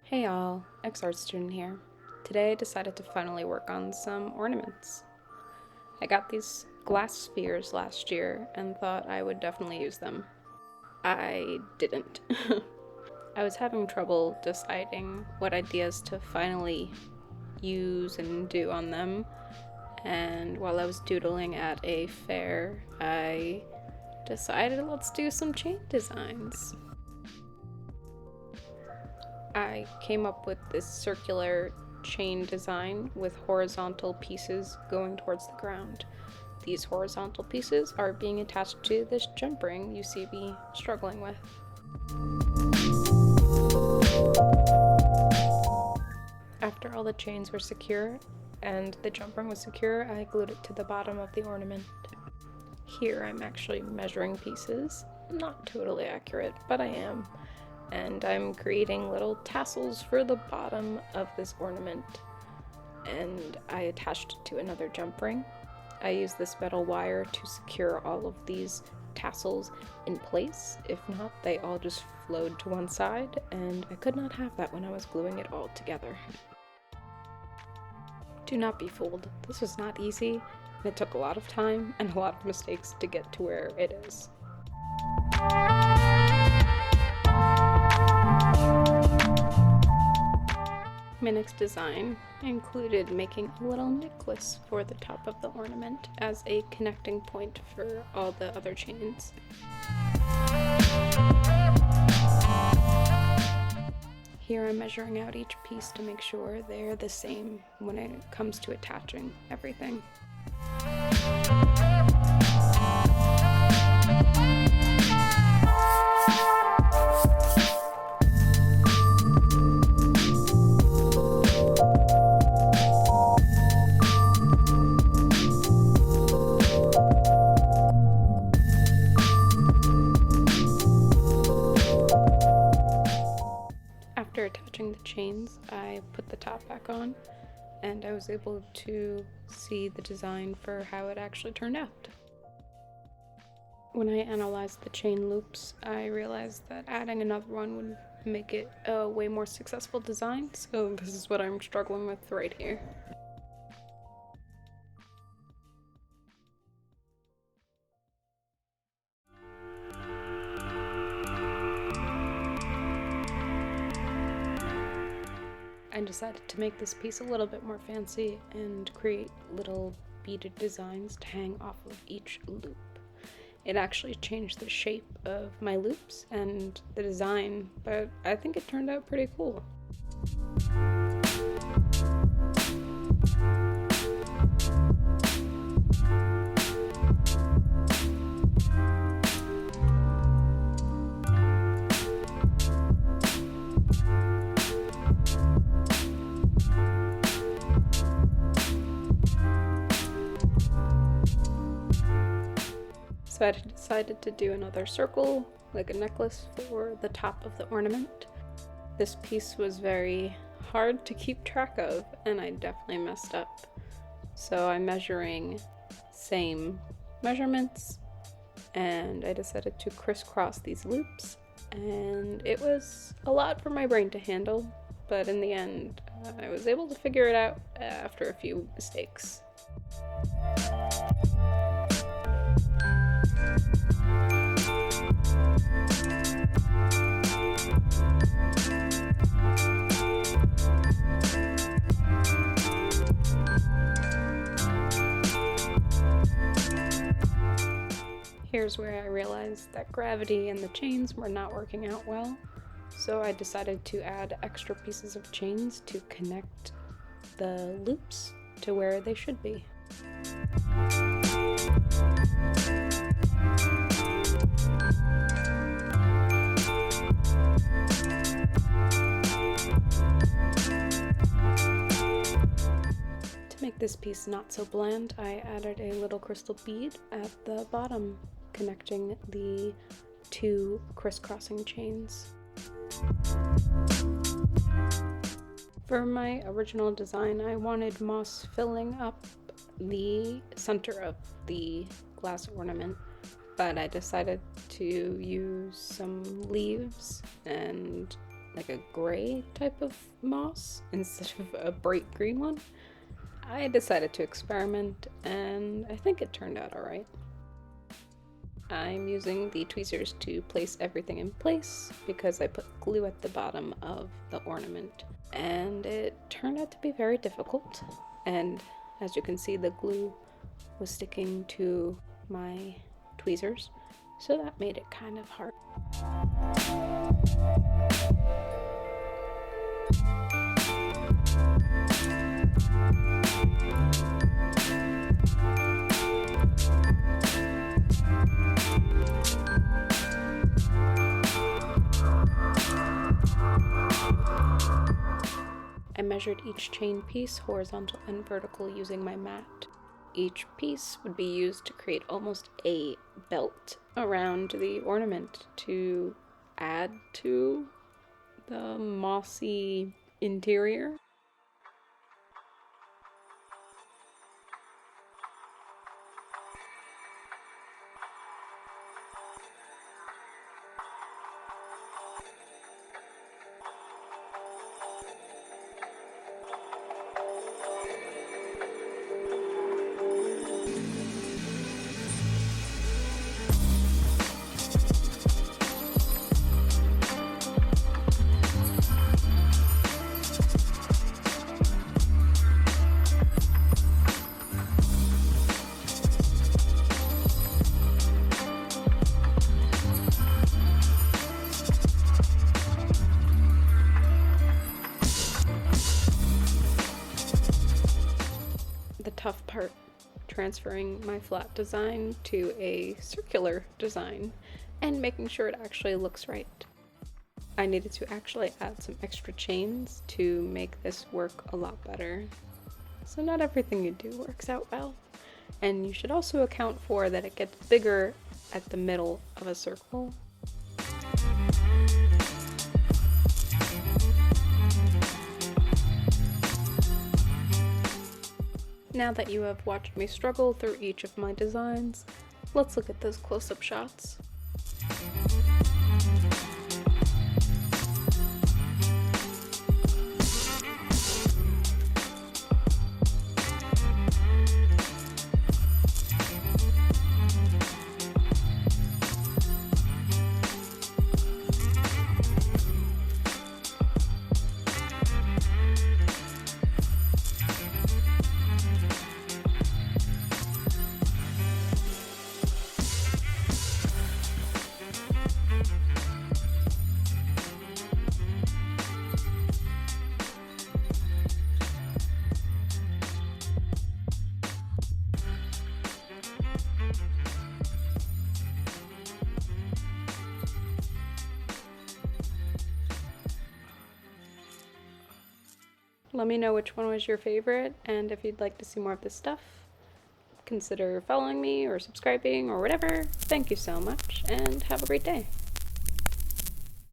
Hey y'all, ex-art student here. Today I decided to finally work on some ornaments. I got these glass spheres last year and thought I would definitely use them. I didn't. I was having trouble deciding what ideas to finally use and do on them, and while I was doodling at a fair, I decided let's do some chain designs. I came up with this circular chain design with horizontal pieces going towards the ground. These horizontal pieces are being attached to this jump ring you see me struggling with. After all the chains were secure and the jump ring was secure, I glued it to the bottom of the ornament. Here I'm actually measuring pieces. Not totally accurate, but I am. And I'm creating little tassels for the bottom of this ornament, and I attached it to another jump ring. I used this metal wire to secure all of these tassels in place. If not, they all just flowed to one side, and I could not have that when I was gluing it all together. Do not be fooled, this was not easy, and it took a lot of time and a lot of mistakes to get to where it is. My next design included making a little necklace for the top of the ornament as a connecting point for all the other chains. Here I'm measuring out each piece to make sure they're the same when it comes to attaching everything. After attaching the chains, I put the top back on, and I was able to see the design for how it actually turned out. When I analyzed the chain loops, I realized that adding another one would make it a way more successful design, so this is what I'm struggling with right here. I decided to make this piece a little bit more fancy and create little beaded designs to hang off of each loop. It actually changed the shape of my loops and the design, but I think it turned out pretty cool. So I decided to do another circle, like a necklace, for the top of the ornament. This piece was very hard to keep track of, and I definitely messed up. So I'm measuring same measurements, and I decided to crisscross these loops, and it was a lot for my brain to handle, but in the end, I was able to figure it out after a few mistakes. Here's where I realized that gravity and the chains were not working out well, so I decided to add extra pieces of chains to connect the loops to where they should be. To make this piece not so bland, I added a little crystal bead at the bottom, connecting the two crisscrossing chains. For my original design, I wanted moss filling up the center of the glass ornament, but I decided to use some leaves and like a gray type of moss instead of a bright green one. I decided to experiment, and I think it turned out alright. I'm using the tweezers to place everything in place because I put glue at the bottom of the ornament, and it turned out to be very difficult. And as you can see, the glue was sticking to my tweezers, so that made it kind of hard. I measured each chain piece horizontal and vertical using my mat. Each piece would be used to create almost a belt around the ornament to add to the mossy interior. The tough part, transferring my flat design to a circular design and making sure it actually looks right. I needed to actually add some extra chains to make this work a lot better. So not everything you do works out well. And you should also account for that it gets bigger at the middle of a circle. Now that you have watched me struggle through each of my designs, let's look at those close-up shots. Let me know which one was your favorite, and if you'd like to see more of this stuff, consider following me or subscribing or whatever. Thank you so much, and have a great day.